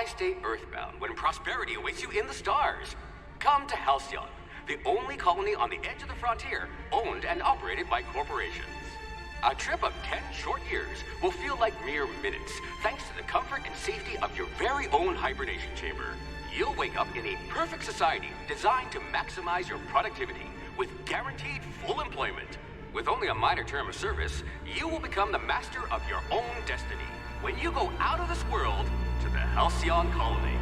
Why stay earthbound when prosperity awaits you in the stars? Come to Halcyon, the only colony on the edge of the frontier, owned and operated by corporations. A trip of 10 short years will feel like mere minutes, thanks to the comfort and safety of your very own hibernation chamber. You'll wake up in a perfect society designed to maximize your productivity with guaranteed full employment. With only a minor term of service, you will become the master of your own destiny when you go out of this world to the Halcyon colony.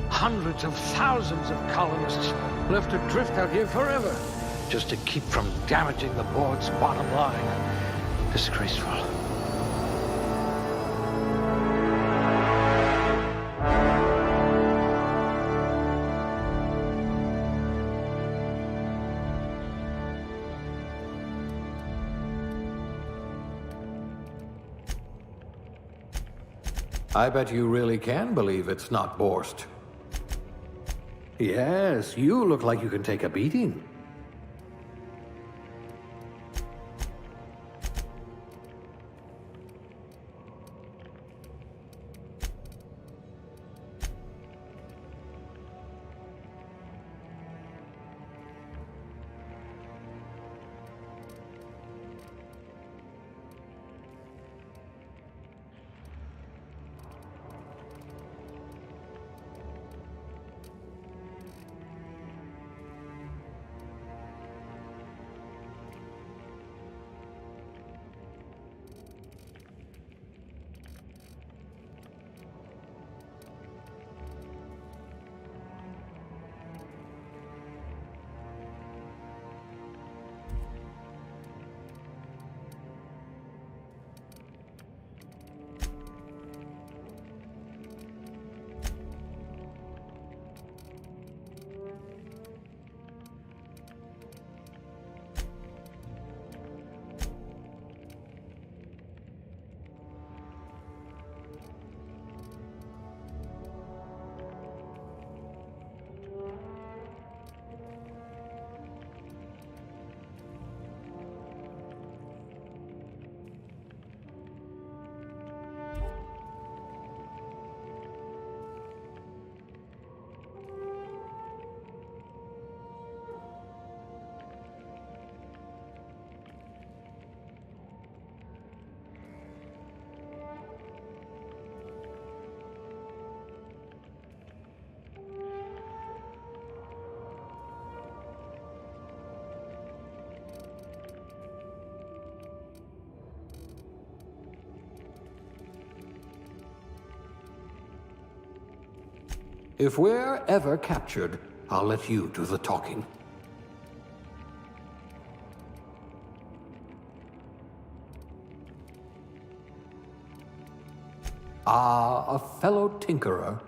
Hundreds of thousands of colonists left adrift out here forever, just to keep from damaging the board's bottom line. Disgraceful. I bet you really can believe it's not Borst. Yes, you look like you can take a beating. If we're ever captured, I'll let you do the talking. Ah, a fellow tinkerer.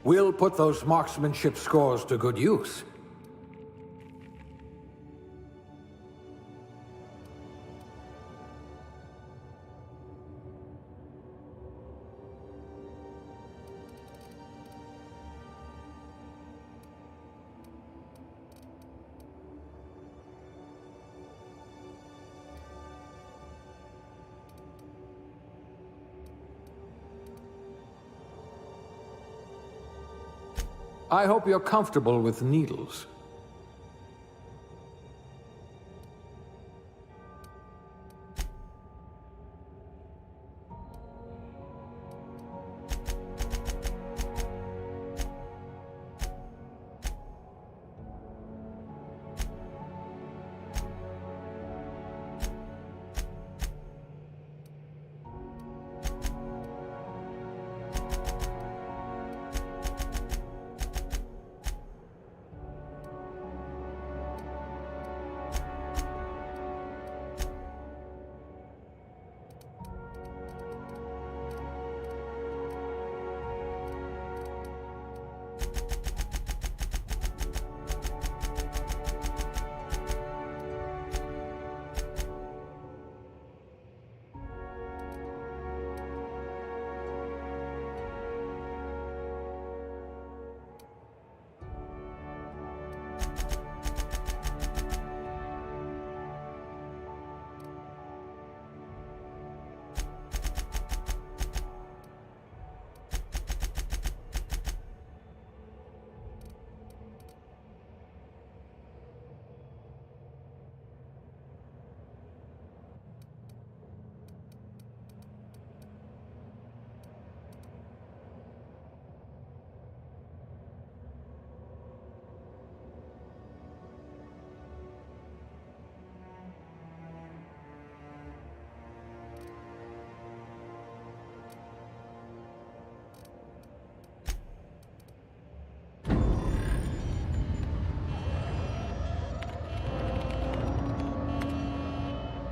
We'll put those marksmanship scores to good use. I hope you're comfortable with needles.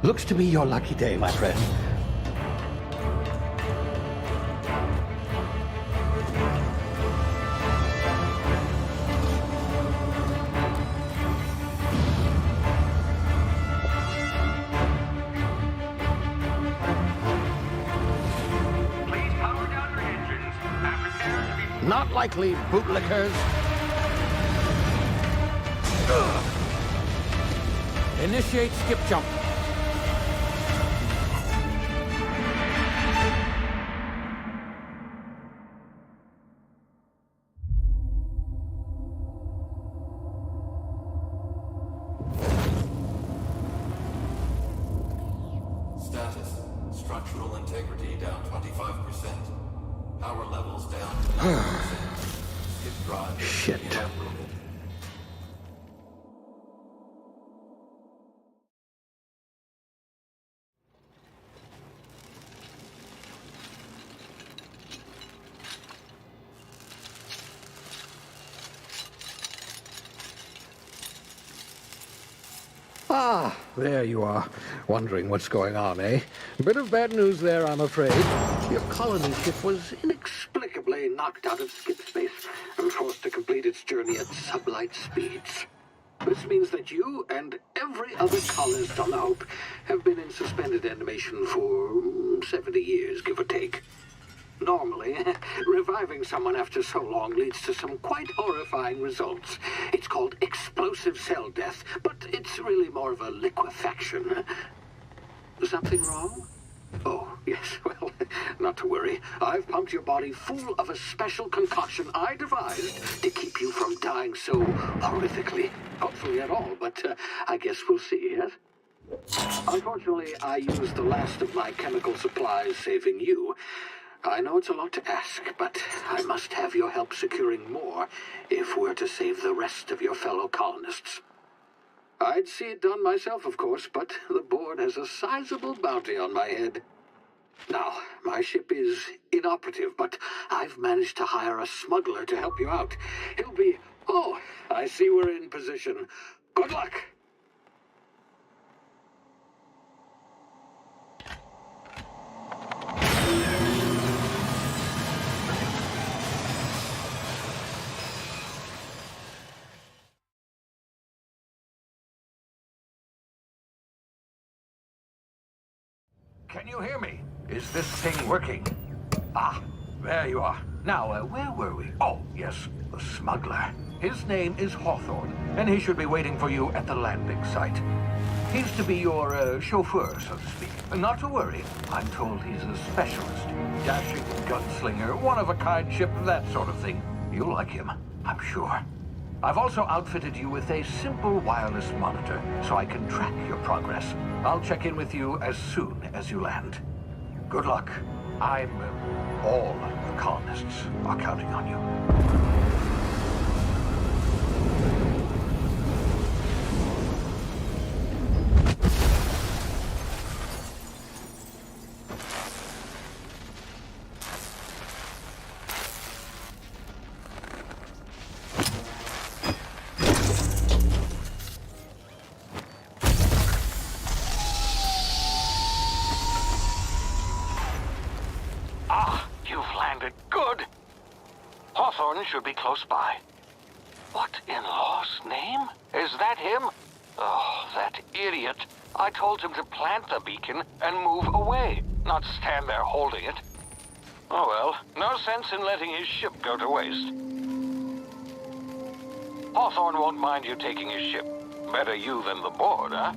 Looks to be your lucky day, my friend. Please power down your engines and prepare to be... Not likely, bootlickers. Initiate skip jump. Status. Structural integrity down 25%. Power levels down to 90%. Skip drive Shit. inoperable. Ah, there you are. Wondering what's going on, eh? Bit of bad news there, I'm afraid. Your colony ship was inexplicably knocked out of skip space and forced to complete its journey at sublight speeds. This means that you and every other colonist on the Hope have been in suspended animation for 70 years, give or take. Normally, reviving someone after so long leads to some quite horrifying results. It's called explosive cell death, but it's really more of a liquefaction. Something wrong? Oh, yes, well, not to worry. I've pumped your body full of a special concoction I devised to keep you from dying so horrifically. Hopefully at all, but I guess we'll see, yes? Unfortunately, I used the last of my chemical supplies saving you. I know it's a lot to ask, but I must have your help securing more if we're to save the rest of your fellow colonists. I'd see it done myself, of course, but the board has a sizable bounty on my head. Now, my ship is inoperative, but I've managed to hire a smuggler to help you out. He'll be... Oh, I see we're in position. Good luck! Can you hear me? Is this thing working? Ah, there you are. Now, where were we? Oh, yes, the smuggler. His name is Hawthorne, and he should be waiting for you at the landing site. He's to be your chauffeur, so to speak. Not to worry. I'm told he's a specialist. Dashing gunslinger, one-of-a-kind ship, that sort of thing. You'll like him, I'm sure. I've also outfitted you with a simple wireless monitor, so I can track your progress. I'll check in with you as soon as you land. Good luck. All the colonists are counting on you. Hawthorne should be close by. What in law's name? Is that him? Oh, that idiot. I told him to plant the beacon and move away, not stand there holding it. Oh well, no sense in letting his ship go to waste. Hawthorne won't mind you taking his ship. Better you than the board, huh?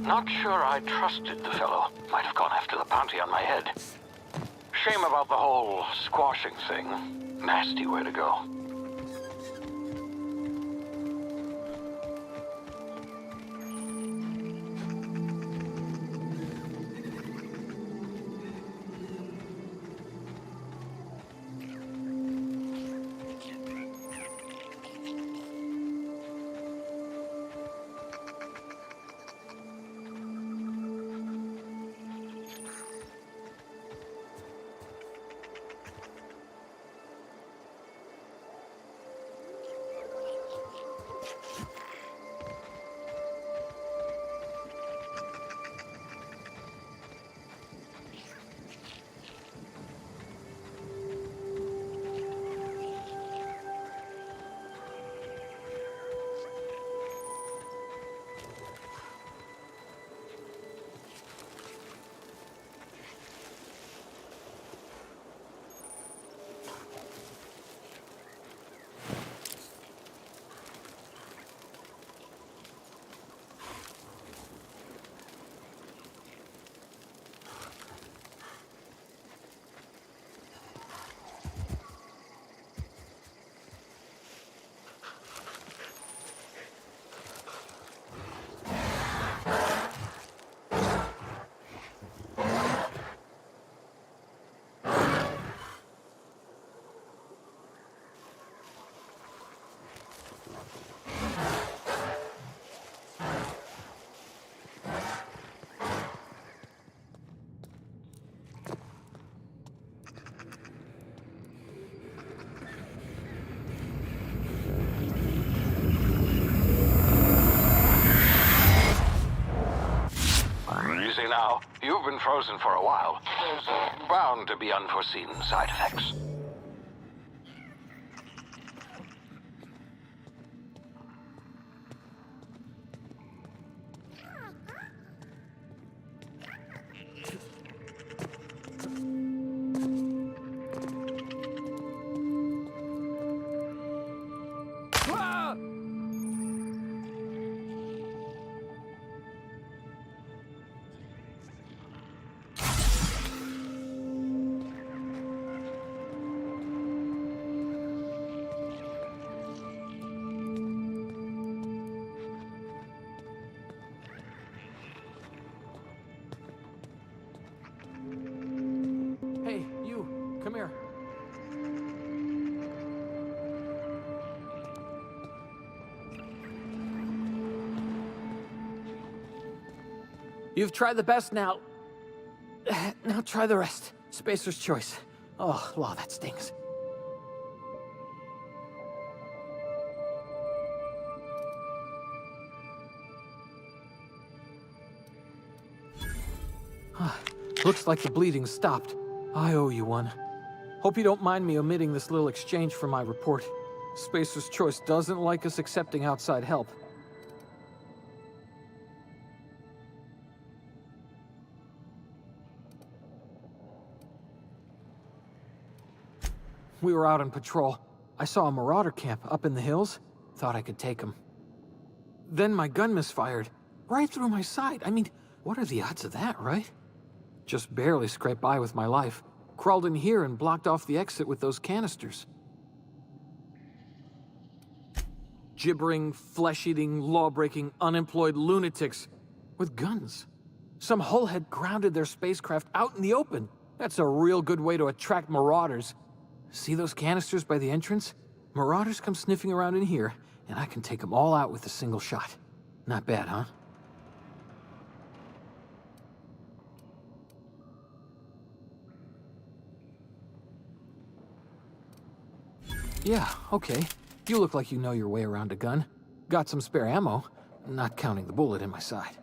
Not sure I trusted the fellow. Might have gone after the bounty on my head. Shame about the whole squashing thing. Nasty way to go. been frozen for a while. There's bound to be unforeseen side effects. Hey, you, come here. You've tried the best now. Now try the rest. Spacer's choice. Oh, wow, that stings. Looks like the bleeding stopped. I owe you one. Hope you don't mind me omitting this little exchange from my report. Spacer's Choice doesn't like us accepting outside help. We were out on patrol. I saw a marauder camp up in the hills. Thought I could take him. Then my gun misfired. Right through my side. I mean, what are the odds of that, right? Just barely scraped by with my life. Crawled in here and blocked off the exit with those canisters. Gibbering, flesh-eating, law-breaking, unemployed lunatics with guns. Some hullhead grounded their spacecraft out in the open. That's a real good way to attract marauders. See those canisters by the entrance? Marauders come sniffing around in here, and I can take them all out with a single shot. Not bad, huh? Yeah, okay. You look like you know your way around a gun. Got some spare ammo, not counting the bullet in my side.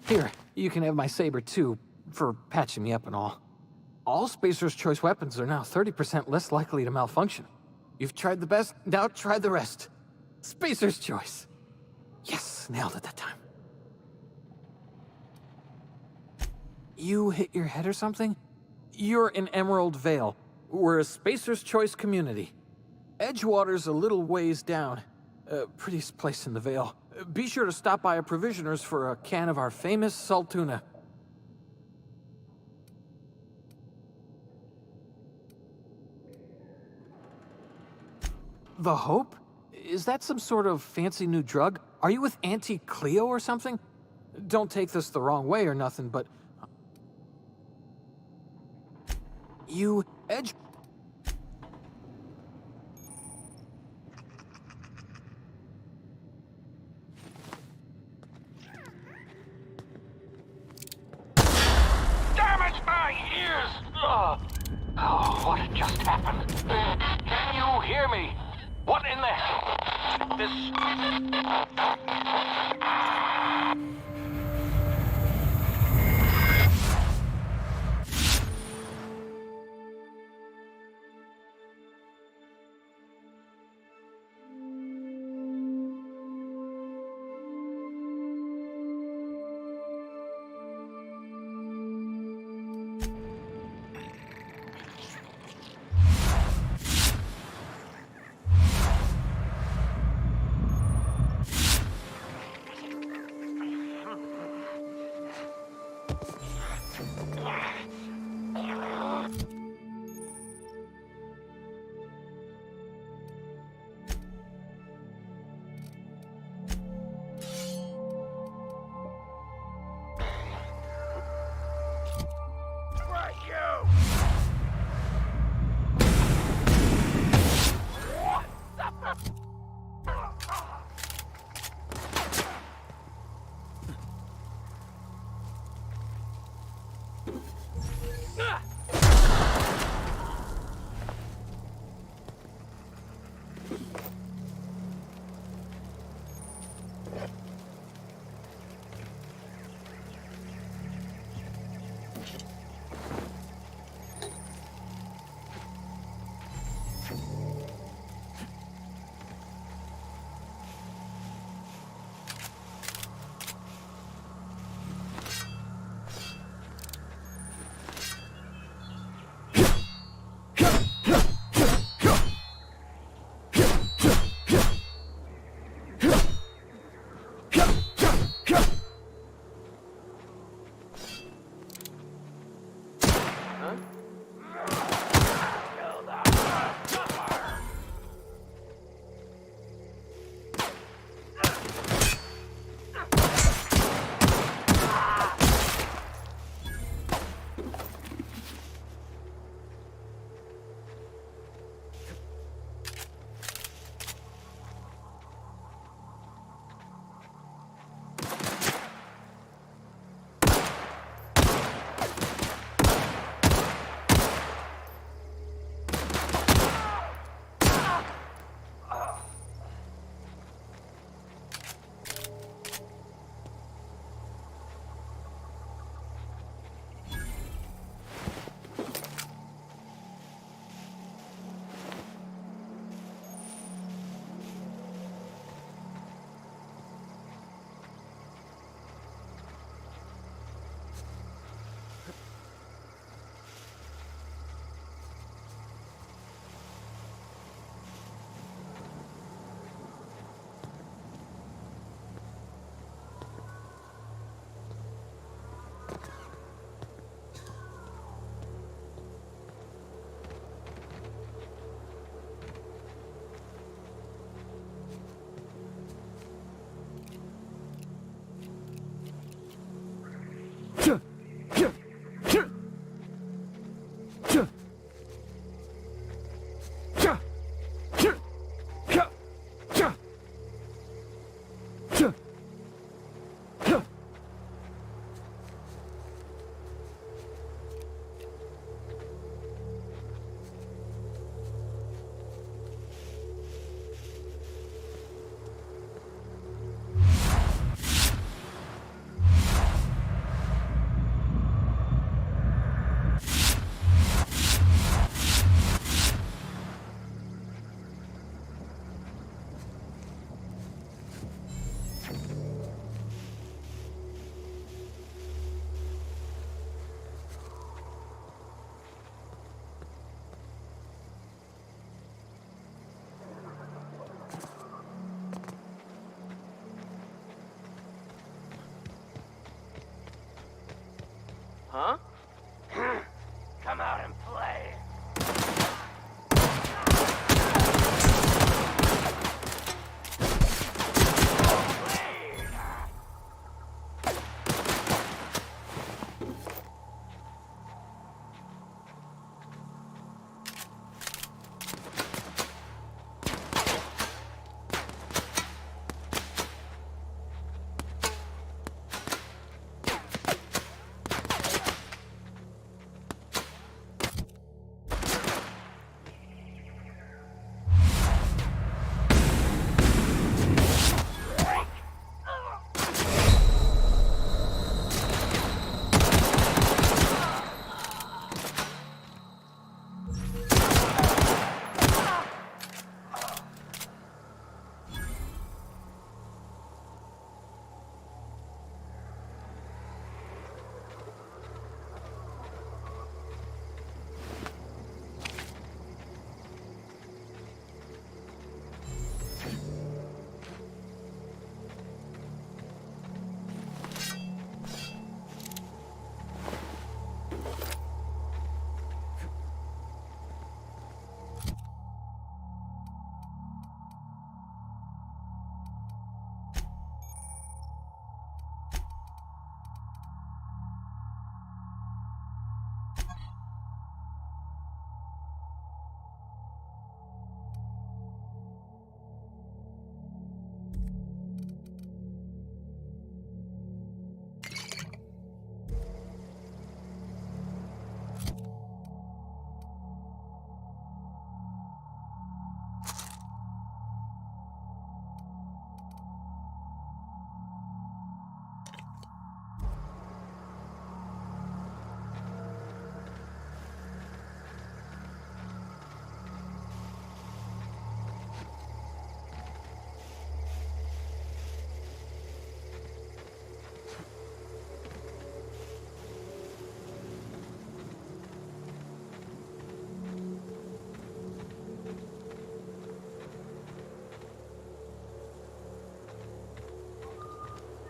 Here, you can have my saber too, for patching me up and all. All Spacer's Choice weapons are now 30% less likely to malfunction. You've tried the best, now try the rest. Spacer's Choice. Yes, nailed it that time. You hit your head or something? You're in Emerald Vale. We're a Spacer's Choice community. Edgewater's a little ways down. Prettiest place in the Vale. Be sure to stop by a provisioner's for a can of our famous salt tuna. The Hope? Is that some sort of fancy new drug? Are you with Auntie Cleo or something? Don't take this the wrong way or nothing, but... You edge... Damn it, my ears! Oh, what just happened? Can you hear me? What in the hell?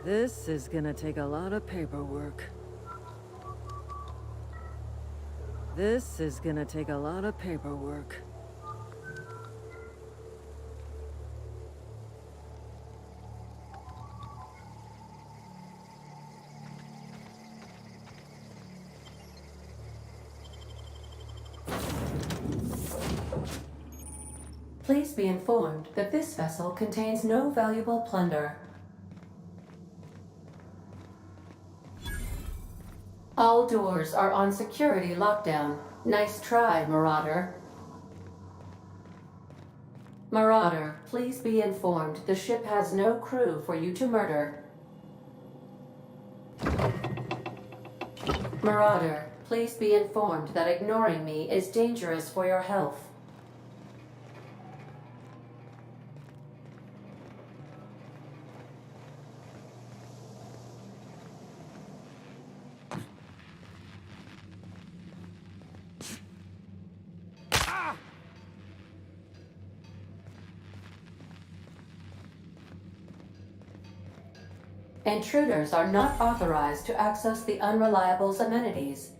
This is gonna take a lot of paperwork. This is gonna take a lot of paperwork. Please be informed that this vessel contains no valuable plunder. All doors are on security lockdown. Nice try, Marauder. Marauder, please be informed the ship has no crew for you to murder. Marauder, please be informed that ignoring me is dangerous for your health. Intruders are not authorized to access the Unreliable's amenities.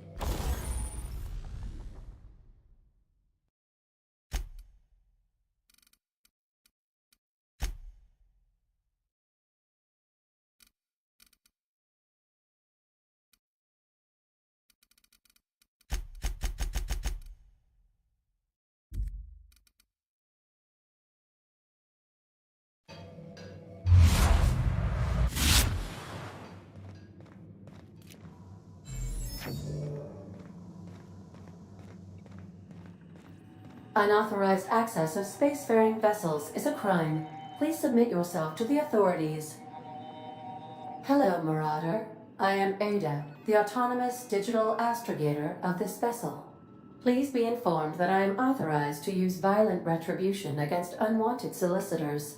Unauthorized access of spacefaring vessels is a crime. Please submit yourself to the authorities. Hello, Marauder. I am Ada, the autonomous digital astrogator of this vessel. Please be informed that I am authorized to use violent retribution against unwanted solicitors.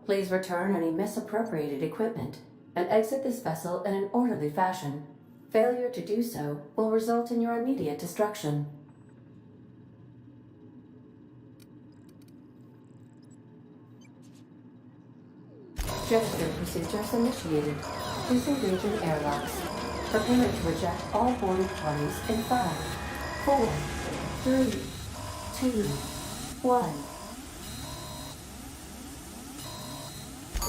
Please return any misappropriated equipment and exit this vessel in an orderly fashion. Failure to do so will result in your immediate destruction. Gesture procedures initiated. Disengaging airlocks. Preparing to reject all boarding parties in 5, 4, 3, 2,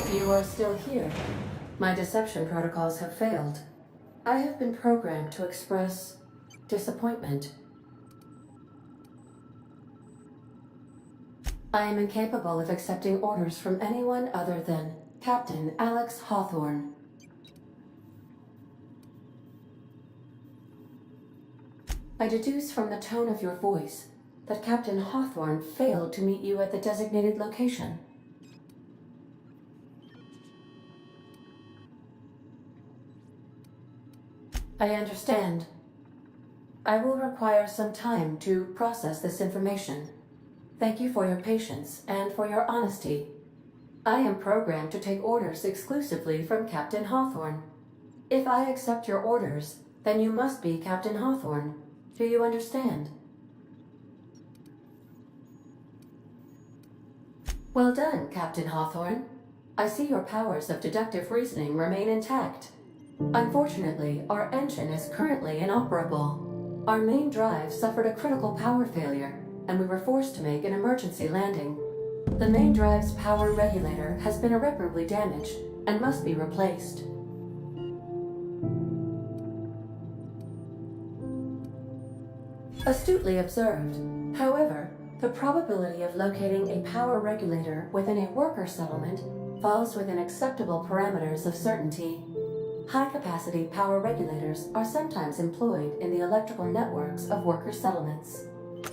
1. You are still here. My deception protocols have failed. I have been programmed to express disappointment. I am incapable of accepting orders from anyone other than Captain Alex Hawthorne. I deduce from the tone of your voice that Captain Hawthorne failed to meet you at the designated location. I understand. I will require some time to process this information. Thank you for your patience and for your honesty. I am programmed to take orders exclusively from Captain Hawthorne. If I accept your orders, then you must be Captain Hawthorne. Do you understand? Well done, Captain Hawthorne. I see your powers of deductive reasoning remain intact. Unfortunately, our engine is currently inoperable. Our main drive suffered a critical power failure, and we were forced to make an emergency landing. The main drive's power regulator has been irreparably damaged and must be replaced. Astutely observed. However, the probability of locating a power regulator within a worker settlement falls within acceptable parameters of certainty. High-capacity power regulators are sometimes employed in the electrical networks of worker settlements.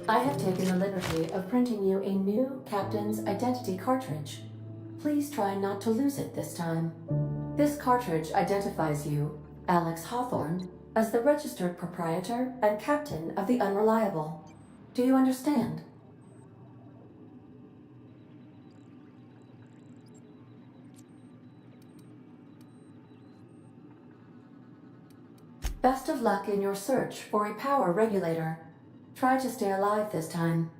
I have taken the liberty of printing you a new Captain's Identity cartridge. Please try not to lose it this time. This cartridge identifies you, Alex Hawthorne, as the registered proprietor and captain of the Unreliable. Do you understand? Best of luck in your search for a power regulator. Try to stay alive this time.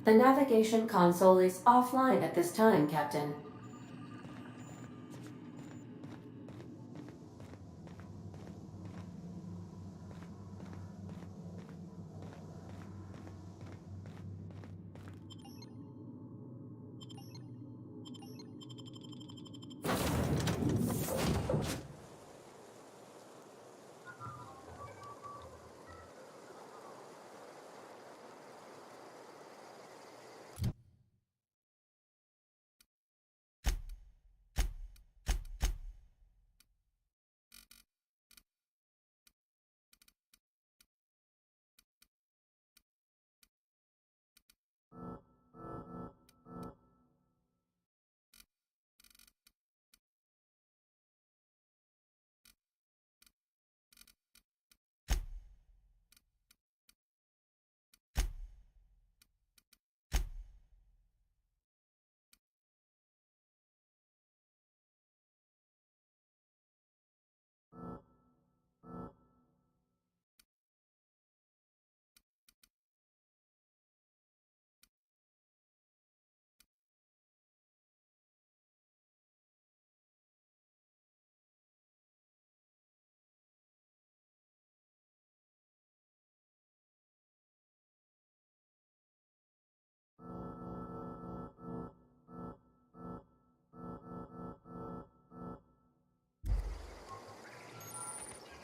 The navigation console is offline at this time, Captain.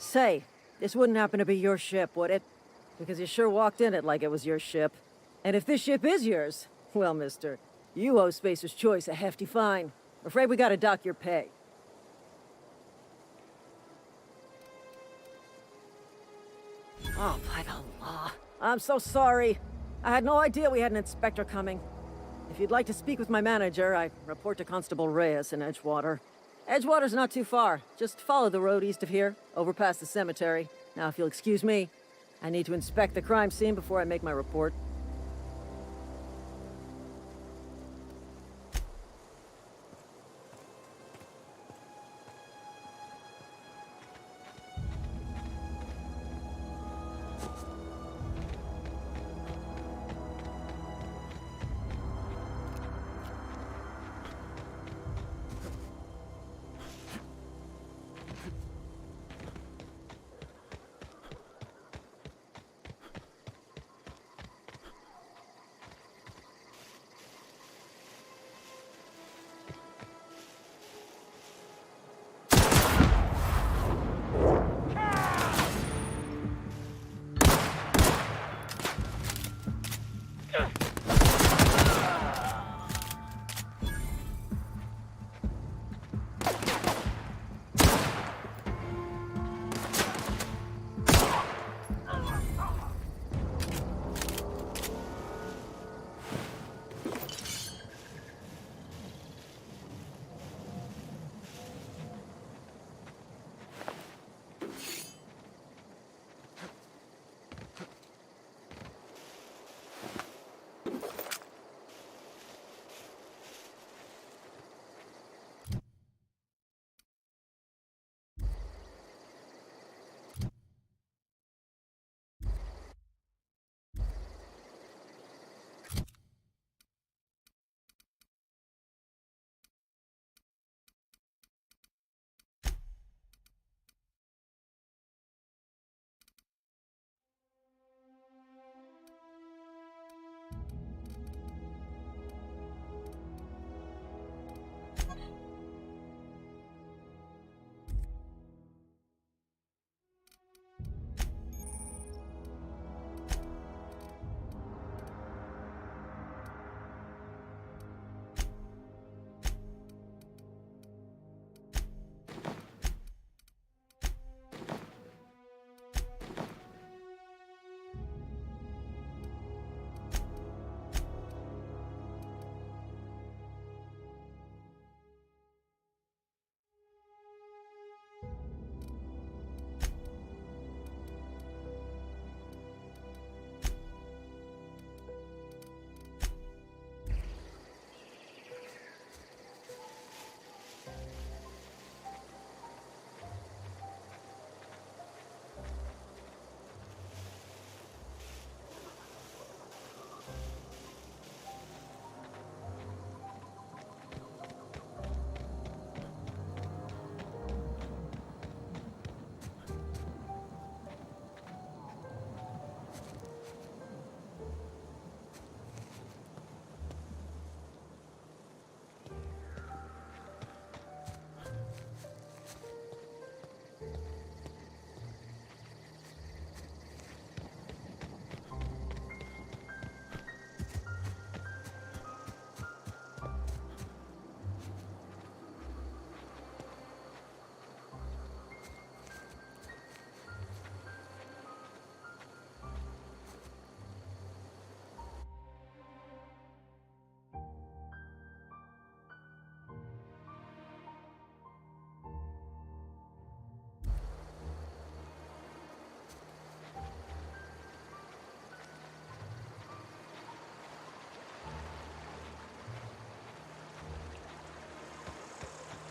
Say, this wouldn't happen to be your ship, would it? Because you sure walked in it like it was your ship. And if this ship is yours, well, mister, you owe Spacer's Choice a hefty fine. Afraid we gotta dock your pay. Oh, by the law. I'm so sorry. I had no idea we had an inspector coming. If you'd like to speak with my manager, I report to Constable Reyes in Edgewater. Edgewater's not too far. Just follow the road east of here, over past the cemetery. Now, if you'll excuse me, I need to inspect the crime scene before I make my report.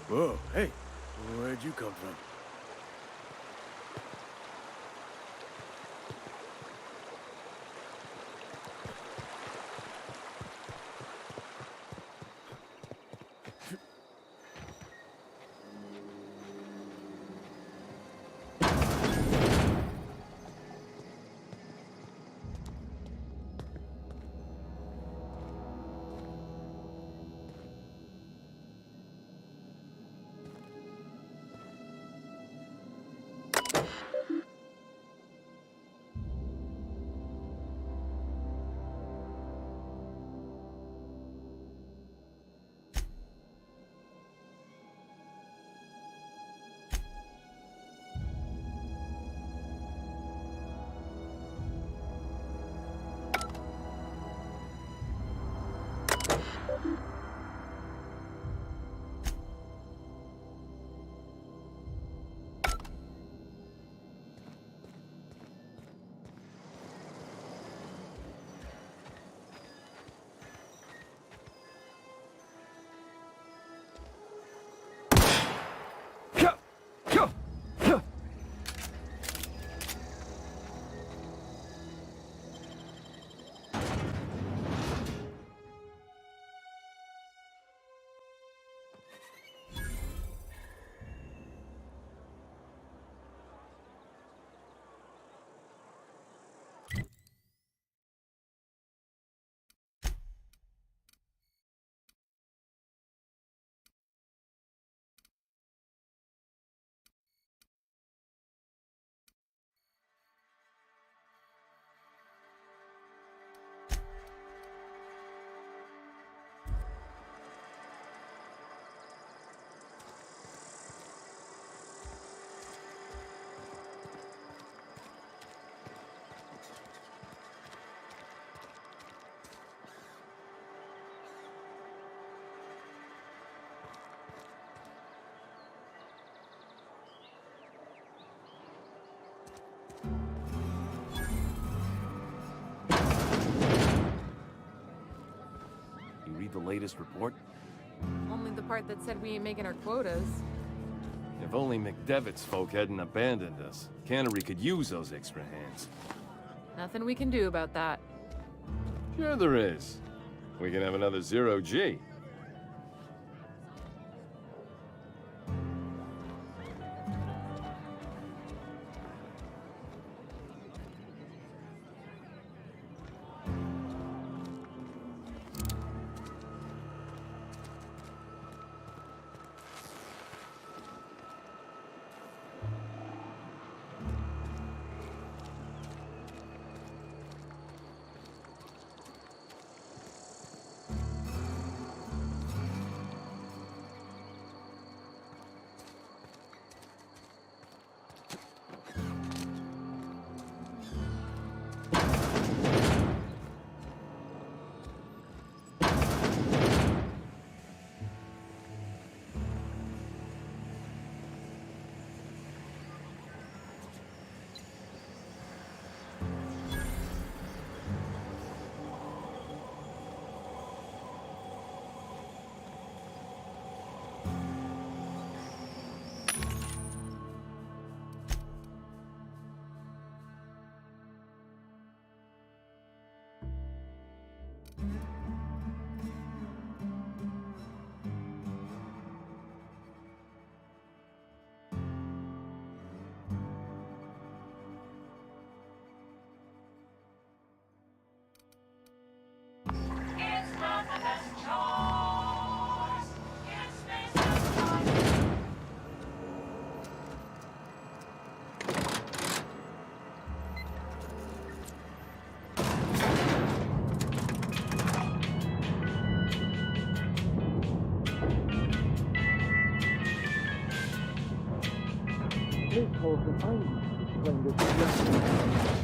Whoa, hey, where'd you come from? You read the latest report? Only the part that said we ain't making our quotas. If only McDevitt's folk hadn't abandoned us. Cannery could use those extra hands. Nothing we can do about that. Sure there is. We can have another zero-G.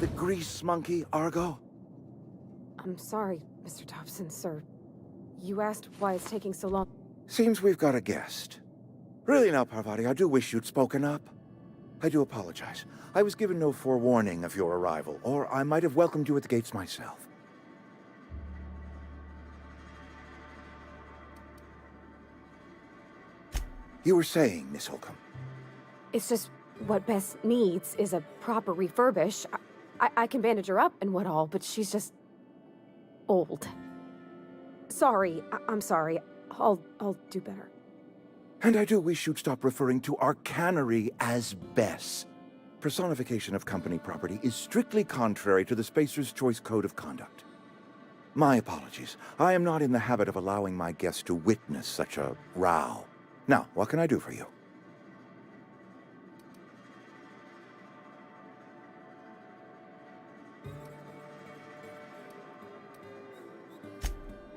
The grease monkey, Argo? I'm sorry, Mr. Dobson, sir. You asked why it's taking so long. Seems we've got a guest. Really now, Parvati, I do wish you'd spoken up. I do apologize. I was given no forewarning of your arrival, or I might have welcomed you at the gates myself. You were saying, Miss Holcomb. It's just what Bess needs is a proper refurbish. I can bandage her up and what all, but she's just old. Sorry, I'm sorry. I'll do better. And I do wish you'd stop referring to our cannery as Bess. Personification of company property is strictly contrary to the Spacer's Choice Code of Conduct. My apologies. I am not in the habit of allowing my guests to witness such a row. Now, what can I do for you?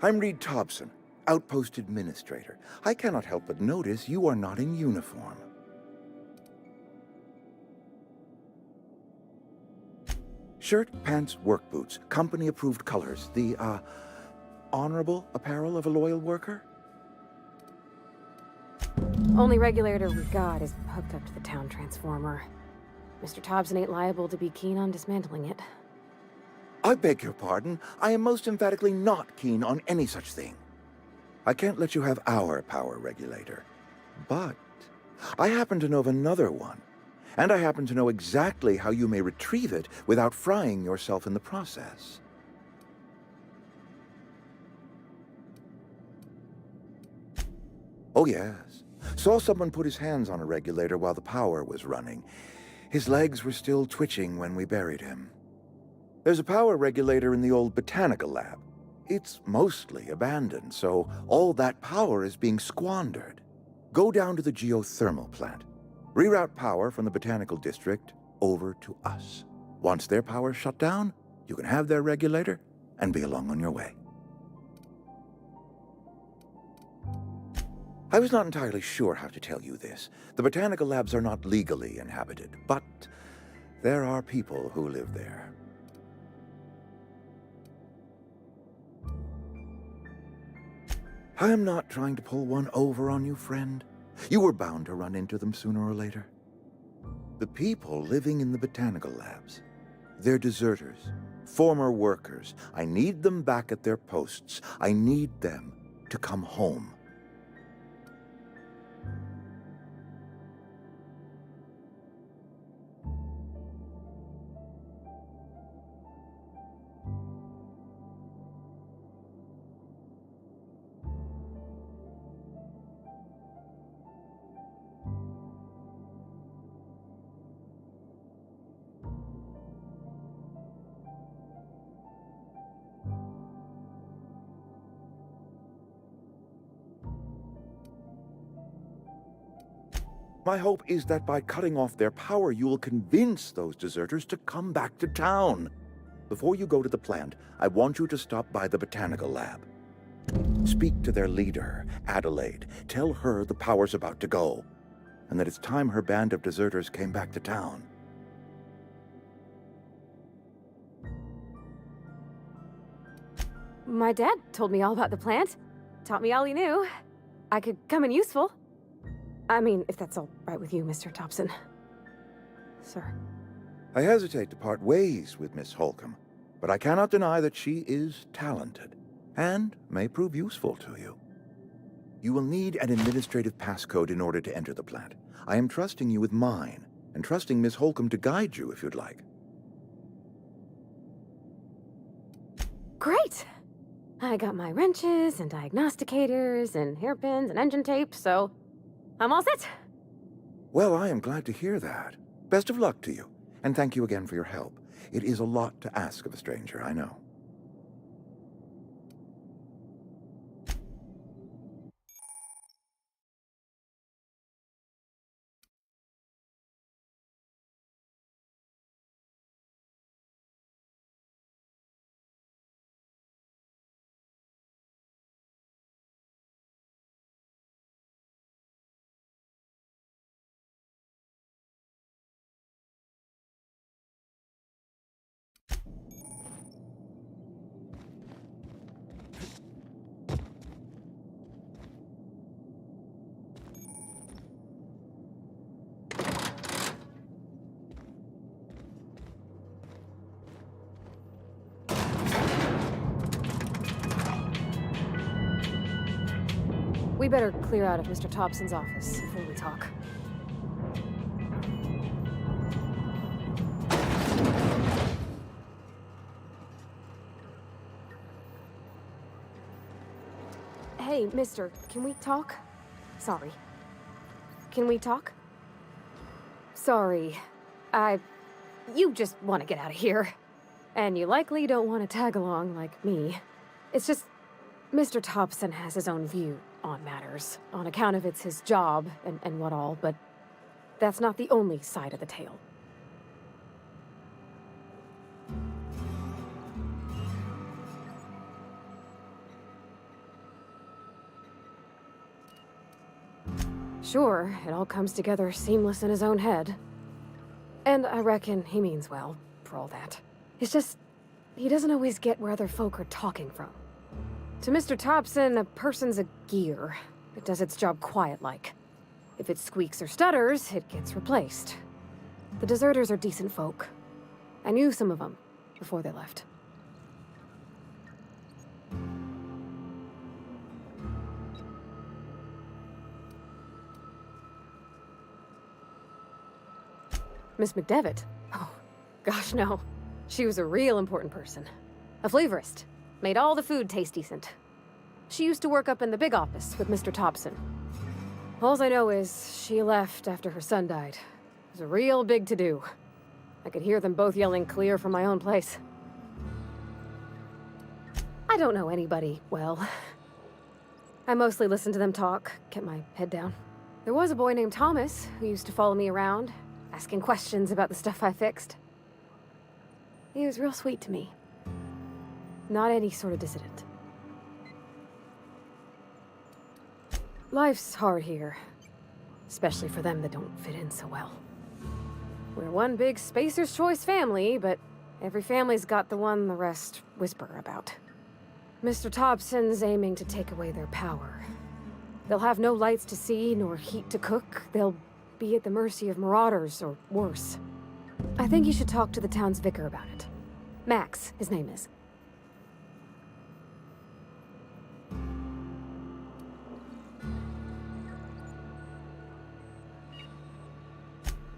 I'm Reed Thompson, Outpost Administrator. I cannot help but notice you are not in uniform. Shirt, pants, work boots, company-approved colors. The, honorable apparel of a loyal worker? Only regulator we got is hooked up to the town transformer. Mr. Thompson ain't liable to be keen on dismantling it. I beg your pardon. I am most emphatically not keen on any such thing. I can't let you have our power regulator. But I happen to know of another one. And I happen to know exactly how you may retrieve it without frying yourself in the process. Oh, yes. Saw someone put his hands on a regulator while the power was running. His legs were still twitching when we buried him. There's a power regulator in the old botanical lab. It's mostly abandoned, so all that power is being squandered. Go down to the geothermal plant. Reroute power from the botanical district over to us. Once their power's shut down, you can have their regulator and be along on your way. I was not entirely sure how to tell you this. The botanical labs are not legally inhabited, but there are people who live there. I am not trying to pull one over on you, friend. You were bound to run into them sooner or later. The people living in the botanical labs, they're deserters, former workers. I need them back at their posts. I need them to come home. My hope is that by cutting off their power, you will convince those deserters to come back to town. Before you go to the plant, I want you to stop by the botanical lab. Speak to their leader, Adelaide. Tell her the power's about to go, and that it's time her band of deserters came back to town. My dad told me all about the plant. Taught me all he knew. I could come in useful. I mean, if that's all right with you, Mr. Thompson. Sir. I hesitate to part ways with Miss Holcomb, but I cannot deny that she is talented, and may prove useful to you. You will need an administrative passcode in order to enter the plant. I am trusting you with mine, and trusting Miss Holcomb to guide you if you'd like. Great! I got my wrenches and diagnosticators and hairpins and engine tape, so I'm all set. Well, I am glad to hear that. Best of luck to you, and thank you again for your help. It is a lot to ask of a stranger, I know. We better clear out of Mr. Thompson's office if we're talk. Hey, mister, can we talk? Sorry. Can we talk? Sorry. You just want to get out of here. And you likely don't want to tag along like me. It's just, Mr. Thompson has his own view on matters, on account of it's his job and what all, but that's not the only side of the tale. Sure, it all comes together seamless in his own head. And I reckon he means well, for all that. It's just, he doesn't always get where other folk are talking from. To Mr. Thompson, a person's a gear. It does its job quiet-like. If it squeaks or stutters, it gets replaced. The deserters are decent folk. I knew some of them before they left. Miss McDevitt? Oh, gosh, no. She was a real important person. A flavorist. Made all the food taste decent. She used to work up in the big office with Mr. Thompson. Alls I know is she left after her son died. It was a real big to-do. I could hear them both yelling clear from my own place. I don't know anybody well. I mostly listened to them talk, kept my head down. There was a boy named Thomas who used to follow me around, asking questions about the stuff I fixed. He was real sweet to me. Not any sort of dissident. Life's hard here. Especially for them that don't fit in so well. We're one big Spacer's Choice family, but every family's got the one the rest whisper about. Mr. Thompson's aiming to take away their power. They'll have no lights to see, nor heat to cook. They'll be at the mercy of marauders, or worse. I think you should talk to the town's vicar about it. Max, his name is.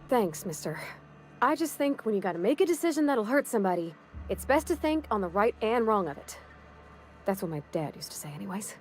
Thanks, mister. I just think when you gotta make a decision that'll hurt somebody, it's best to think on the right and wrong of it. That's what my dad used to say anyways.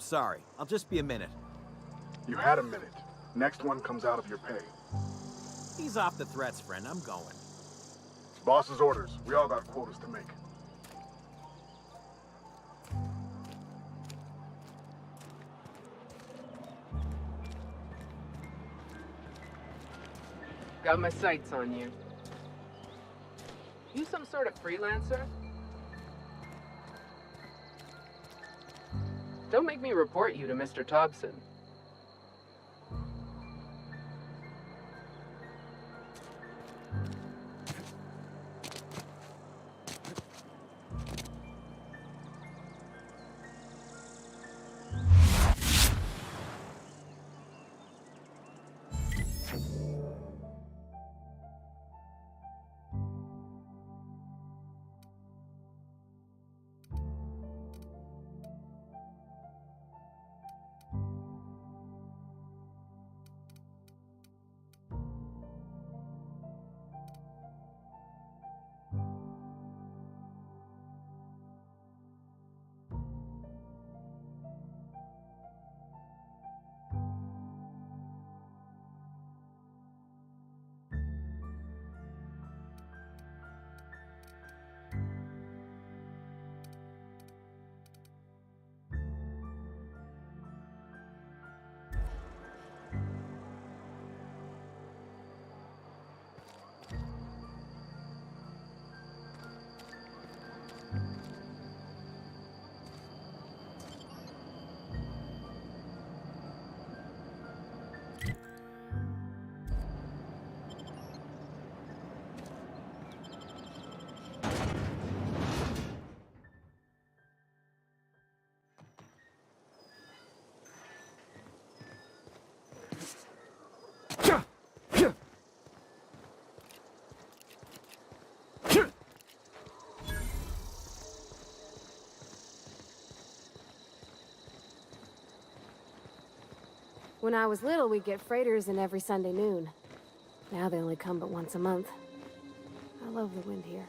sorry. I'll just be a minute. You had a minute. Next one comes out of your pay. Ease off the threats, friend. I'm going. It's boss's orders. We all got quotas to make. Got my sights on you. You some sort of freelancer? Don't make me report you to Mr. Thompson. When I was little, we'd get freighters in every Sunday noon. Now they only come but once a month. I love the wind here.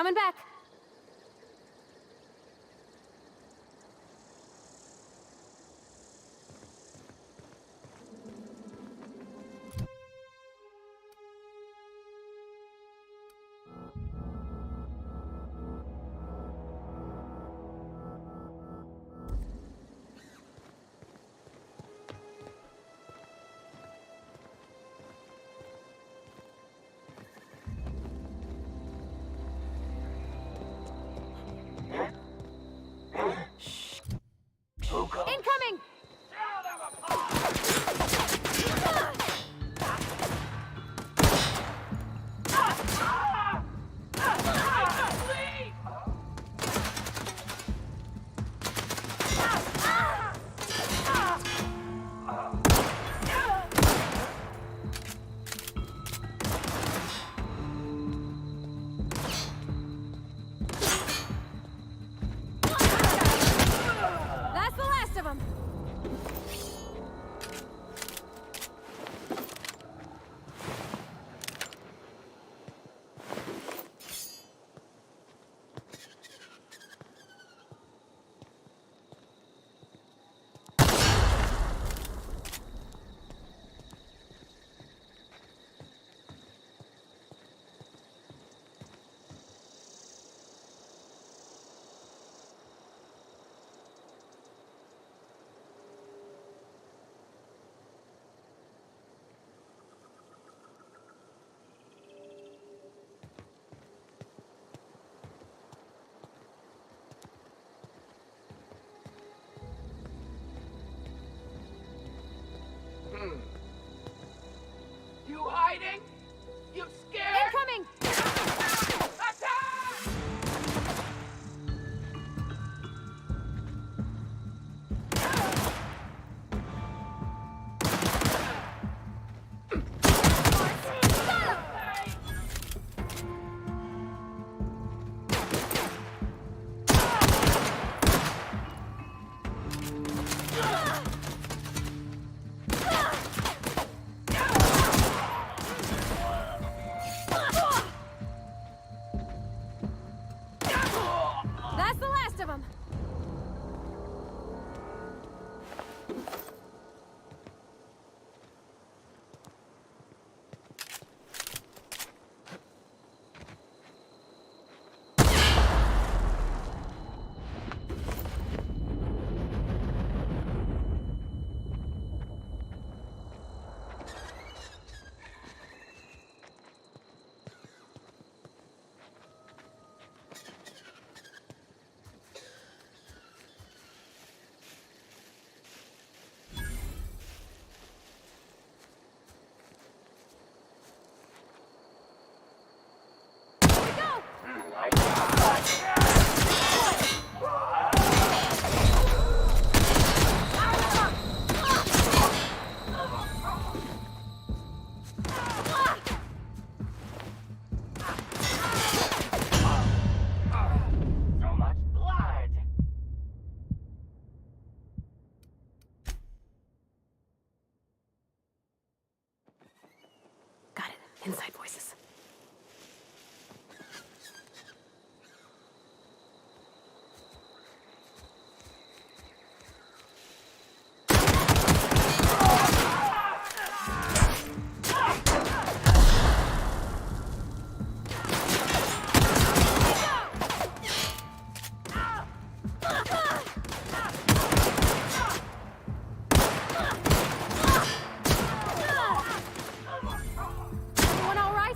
Coming back. Incoming! That's the last of them. You hiding? You scared? Incoming! That's the last of them. Got it. Inside voices. Everyone all right?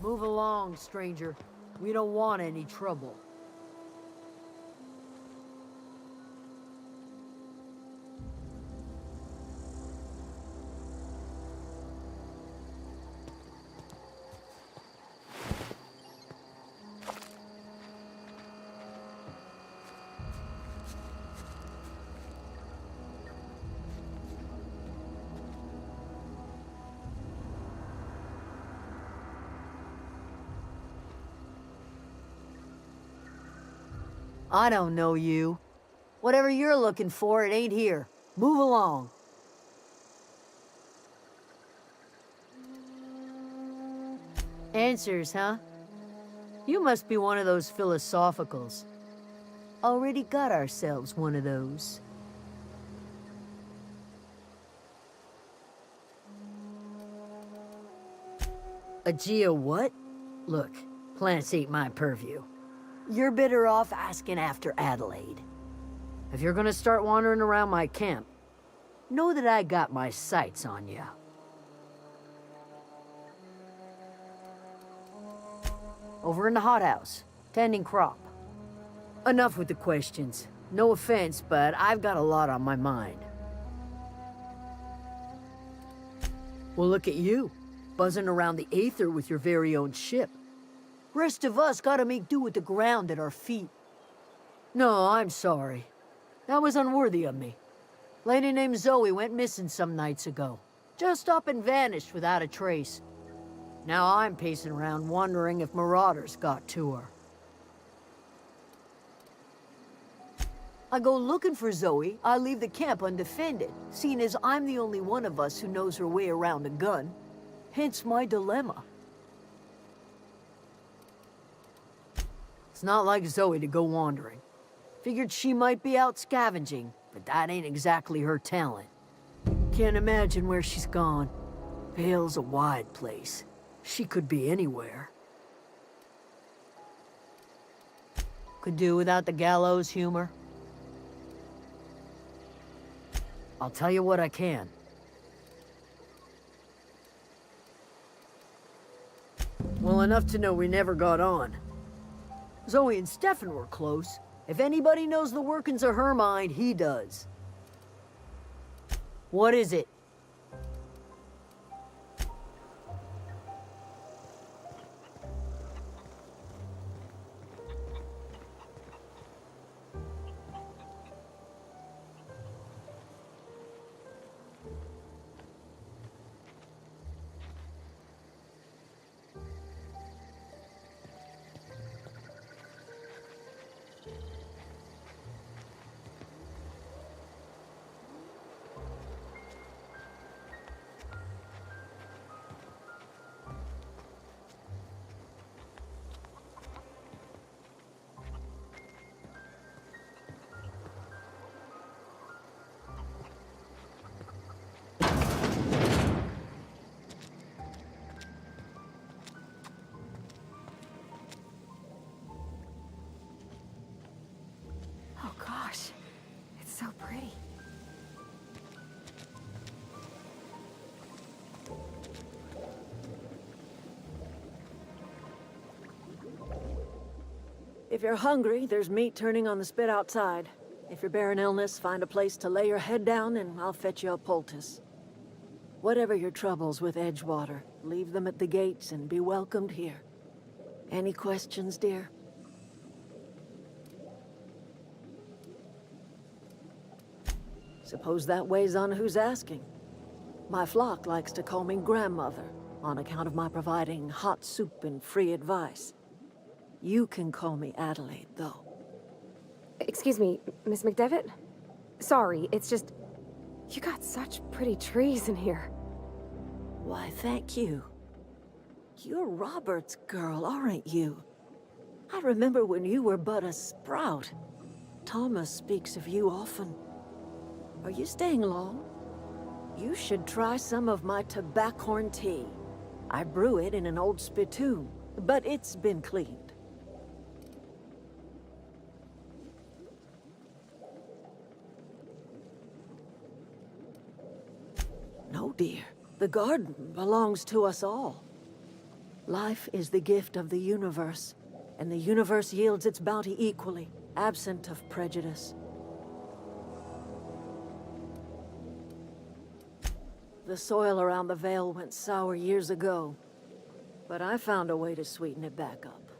Move along, stranger. We don't want any trouble. I don't know you. Whatever you're looking for, it ain't here. Move along. Answers, huh? You must be one of those philosophicals. Already got ourselves one of those. A geo what? Look, plants ain't my purview. You're better off asking after Adelaide. If you're gonna start wandering around my camp, know that I got my sights on you. Over in the hothouse, tending crop. Enough with the questions. No offense, but I've got a lot on my mind. Well, look at you, buzzing around the aether with your very own ship. Rest of us gotta make do with the ground at our feet. No, I'm sorry. That was unworthy of me. Lady named Zoe went missing some nights ago. Just up and vanished without a trace. Now I'm pacing around wondering if marauders got to her. I go looking for Zoe, I leave the camp undefended, seeing as I'm the only one of us who knows her way around a gun. Hence my dilemma. It's not like Zoe to go wandering. Figured she might be out scavenging, but that ain't exactly her talent. Can't imagine where she's gone. Vale's a wide place. She could be anywhere. Could do without the gallows humor. I'll tell you what I can. Well, enough to know we never got on. Zoe and Stefan were close. If anybody knows the workings of her mind, he does. What is it? Oh gosh, it's so pretty. If you're hungry, there's meat turning on the spit outside. If you're bearing illness, find a place to lay your head down and I'll fetch you a poultice. Whatever your troubles with Edgewater, leave them at the gates and be welcomed here. Any questions, dear? Suppose that weighs on who's asking. My flock likes to call me grandmother, on account of my providing hot soup and free advice. You can call me Adelaide, though. Excuse me, Miss McDevitt? Sorry, it's just... You got such pretty trees in here. Why, thank you. You're Robert's girl, aren't you? I remember when you were but a sprout. Thomas speaks of you often. Are you staying long? You should try some of my tobaccorn tea. I brew it in an old spittoon, but it's been cleaned. No, dear. The garden belongs to us all. Life is the gift of the universe, and the universe yields its bounty equally, absent of prejudice. The soil around the Vale went sour years ago, but I found a way to sweeten it back up.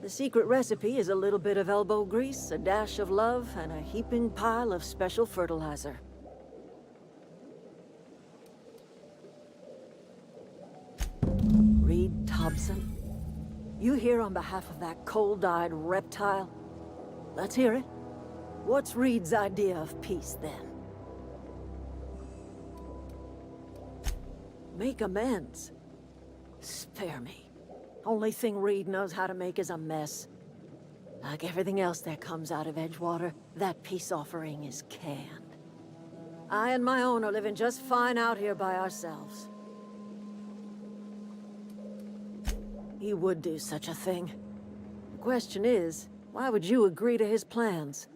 The secret recipe is a little bit of elbow grease, a dash of love, and a heaping pile of special fertilizer. Reed Thompson, you here on behalf of that cold-eyed reptile? Let's hear it. What's Reed's idea of peace, then? Make amends? Spare me. Only thing Reed knows how to make is a mess. Like everything else that comes out of Edgewater, that peace offering is canned. I and my own are living just fine out here by ourselves. He would do such a thing. The question is, why would you agree to his plans?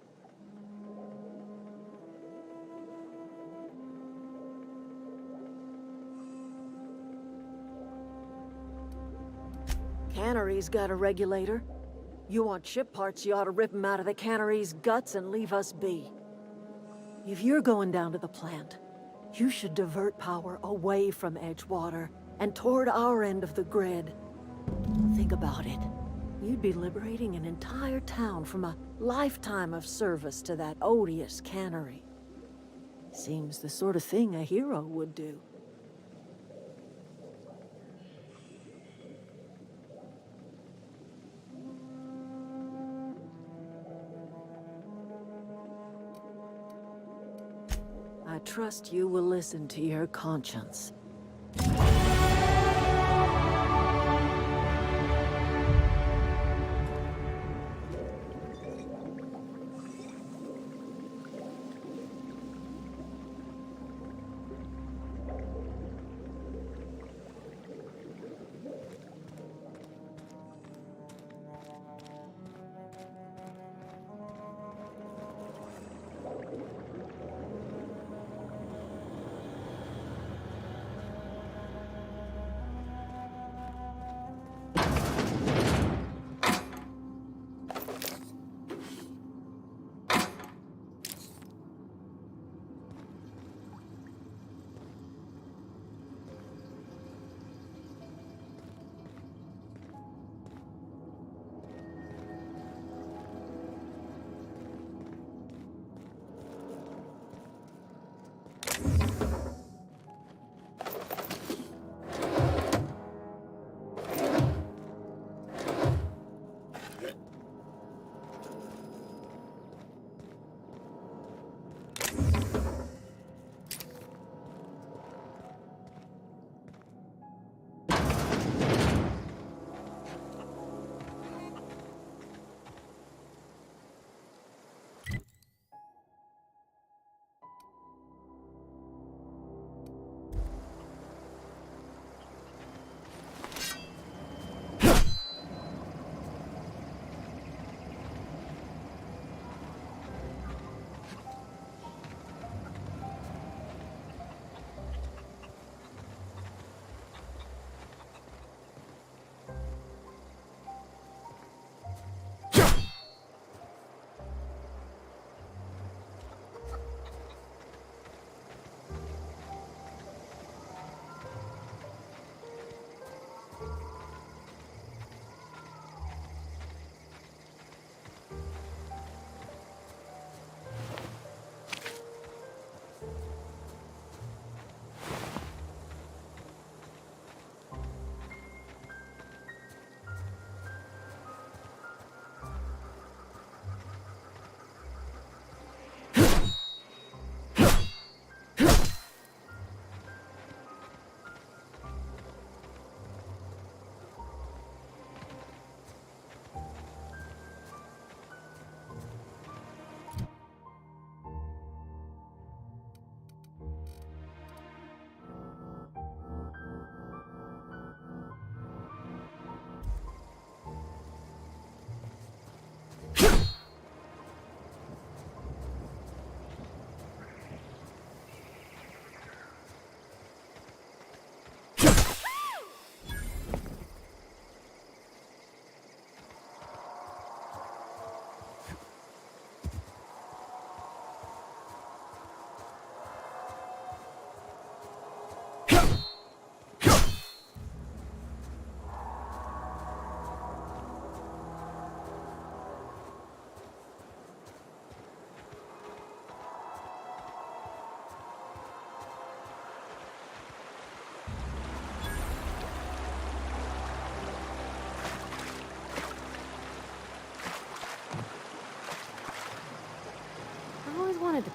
Cannery's got a regulator. You want ship parts, you ought to rip them out of the cannery's guts and leave us be. If you're going down to the plant, you should divert power away from Edgewater and toward our end of the grid. Think about it. You'd be liberating an entire town from a lifetime of service to that odious cannery. Seems the sort of thing a hero would do. I trust you will listen to your conscience.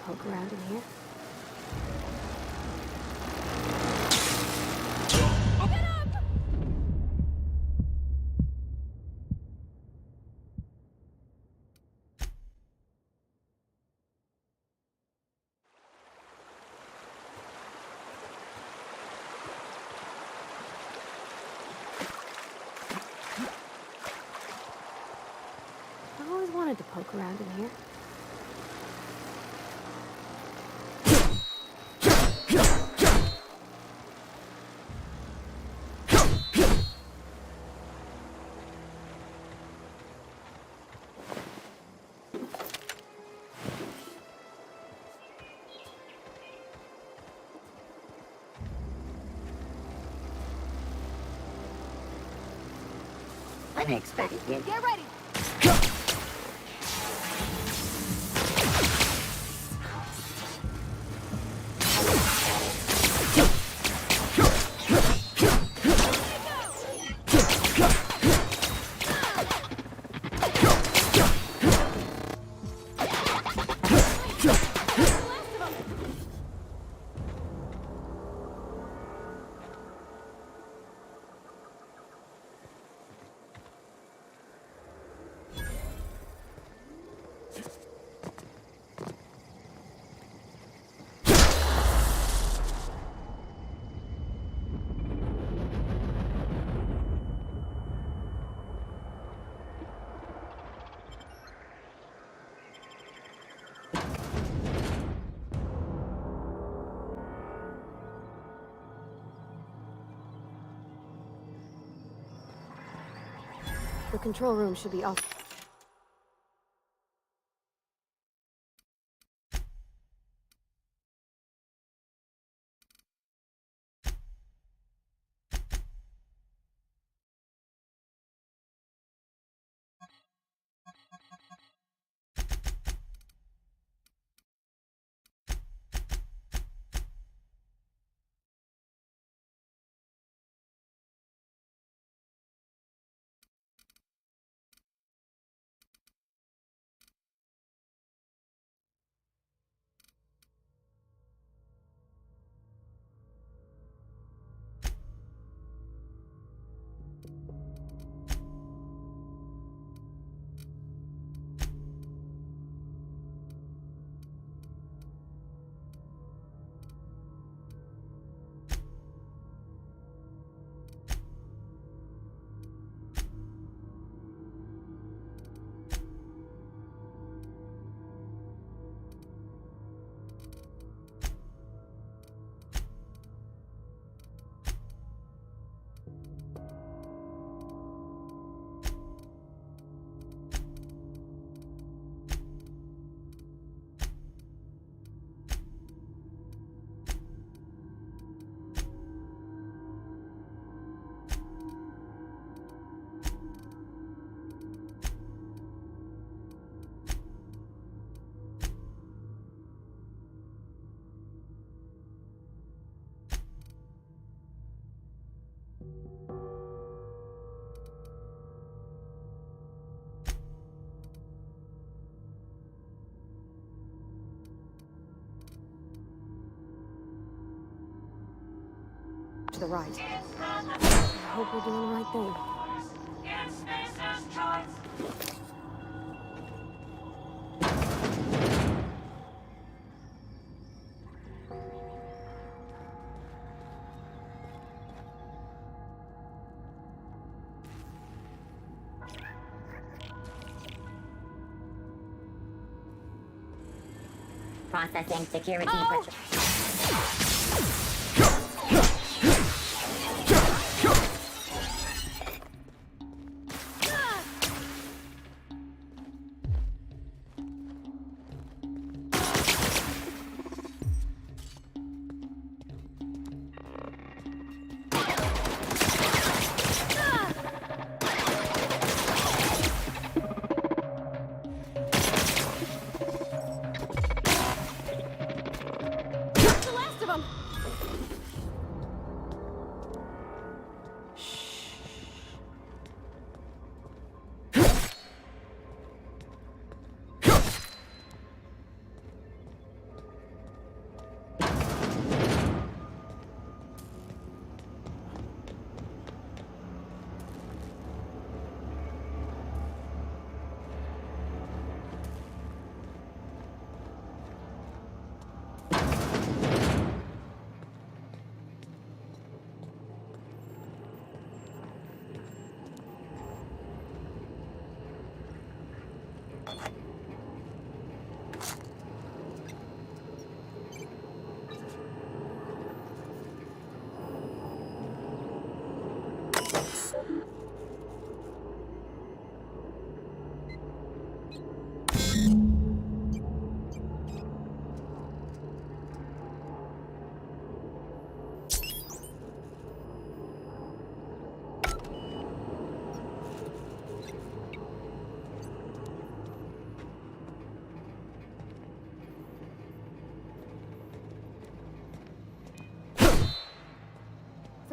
poke around in here. I've always wanted to poke around in here. Unexpected. Get ready! The control room should be off. To the right. I hope we're doing the right thing. Processing security.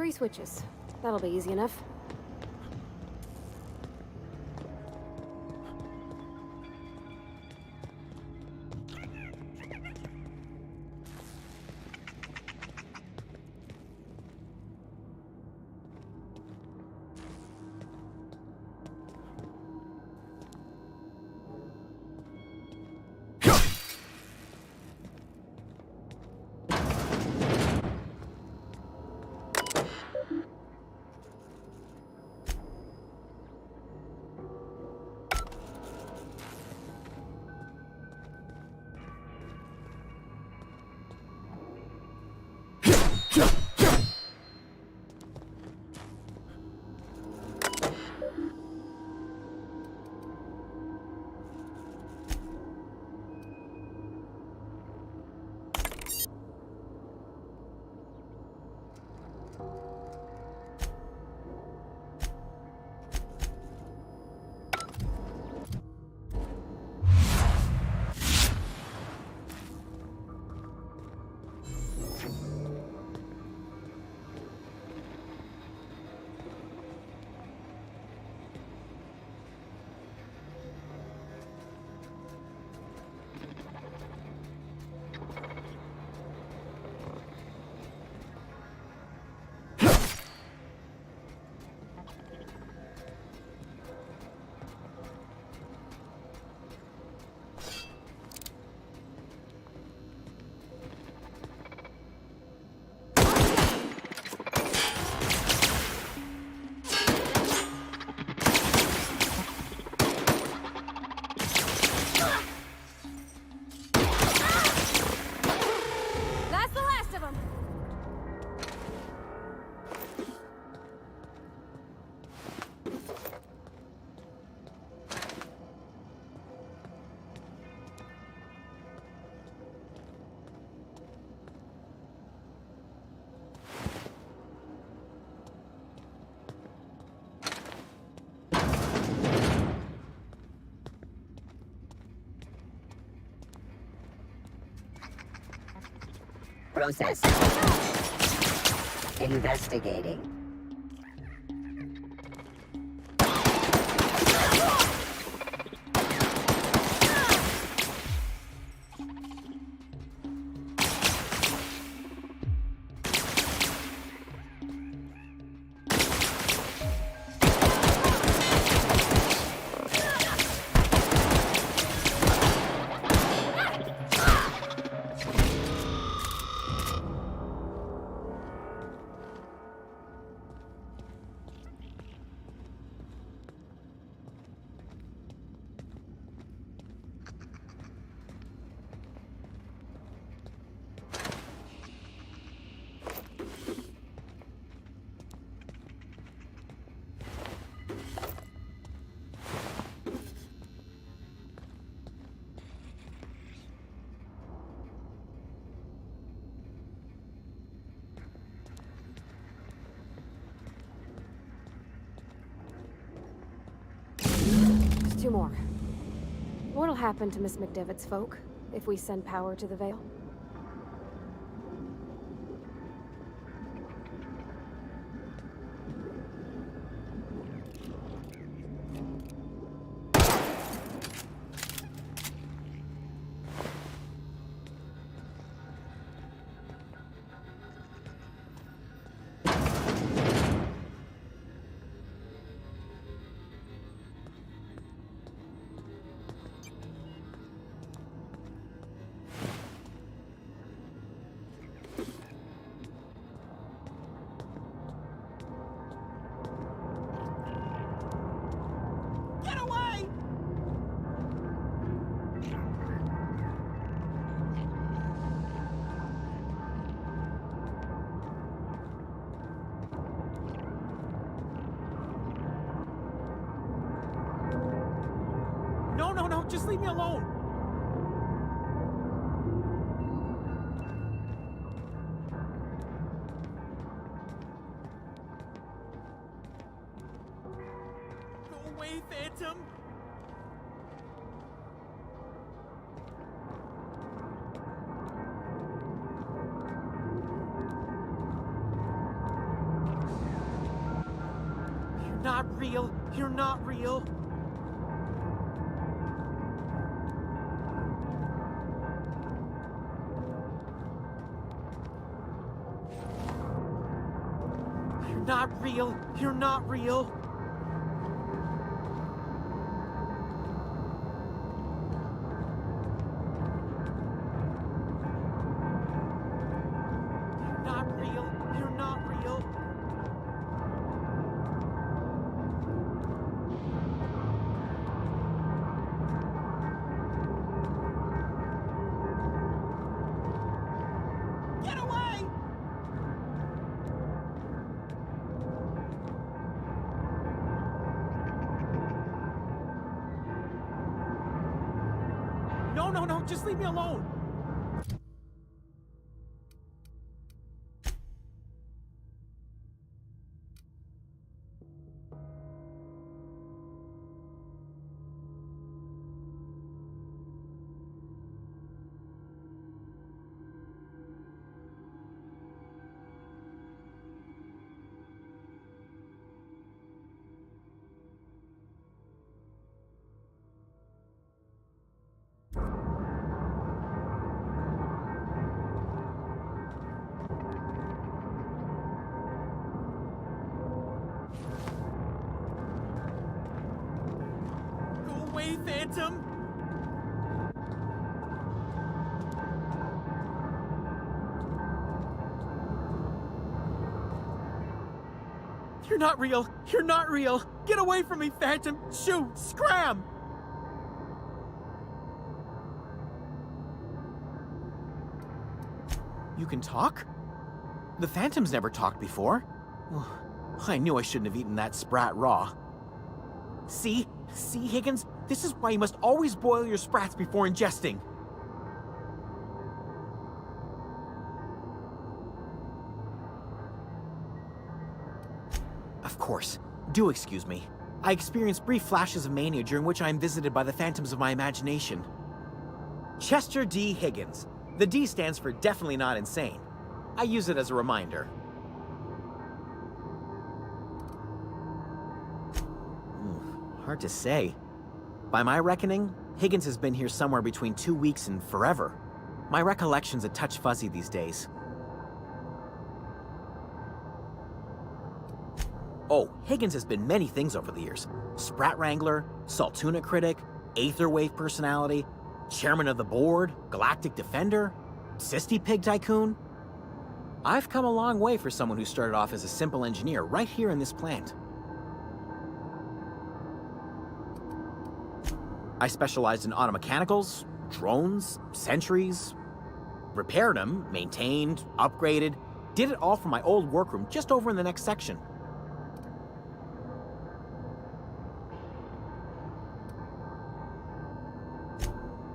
3 switches. That'll be easy enough. Process. Investigating. There's 2 more. What'll happen to Miss McDevitt's folk if we send power to the Vale? No, just leave me alone! Go away, Phantom! real. You're not real. You're not real. You're not real. You're not real. You're not real. Get away! No, no, no, just leave me alone. Go away, Phantom! You're not real! You're not real! Get away from me, Phantom! Shoot! Scram! You can talk? The Phantom's never talked before. I knew I shouldn't have eaten that sprat raw. See? See, Higgins? This is why you must always boil your sprats before ingesting. Of course. Do excuse me. I experience brief flashes of mania during which I am visited by the phantoms of my imagination. Chester D. Higgins. The D stands for definitely not insane. I use it as a reminder. Hard to say. By my reckoning, Higgins has been here somewhere between 2 weeks and forever. My recollection's a touch fuzzy these days. Oh, Higgins has been many things over the years. Sprat Wrangler, Saltuna Critic, Aetherwave Personality, Chairman of the Board, Galactic Defender, Sisty Pig Tycoon. I've come a long way for someone who started off as a simple engineer right here in this plant. I specialized in automechanicals, drones, sentries, repaired them, maintained, upgraded, did it all from my old workroom just over in the next section.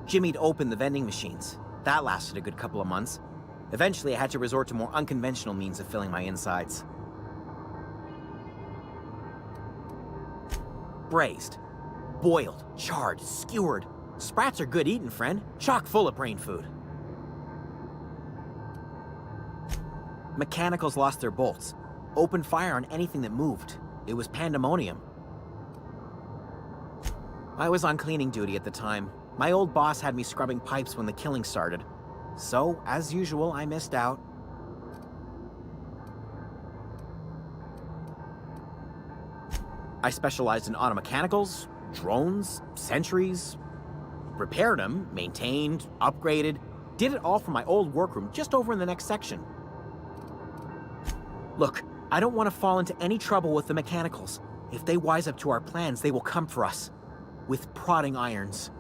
Jimmy'd opened the vending machines. That lasted a good couple of months. Eventually, I had to resort to more unconventional means of filling my insides. Braised. Boiled, charred, skewered. Sprats are good eating, friend. Chock full of brain food. Mechanicals lost their bolts. Opened fire on anything that moved. It was pandemonium. I was on cleaning duty at the time. My old boss had me scrubbing pipes when the killing started. So, as usual, I missed out. I specialized in automechanicals, drones, sentries, repaired them, maintained, upgraded, did it all from my old workroom just over in the next section. Look, I don't want to fall into any trouble with the mechanicals. If they wise up to our plans, they will come for us. With prodding irons.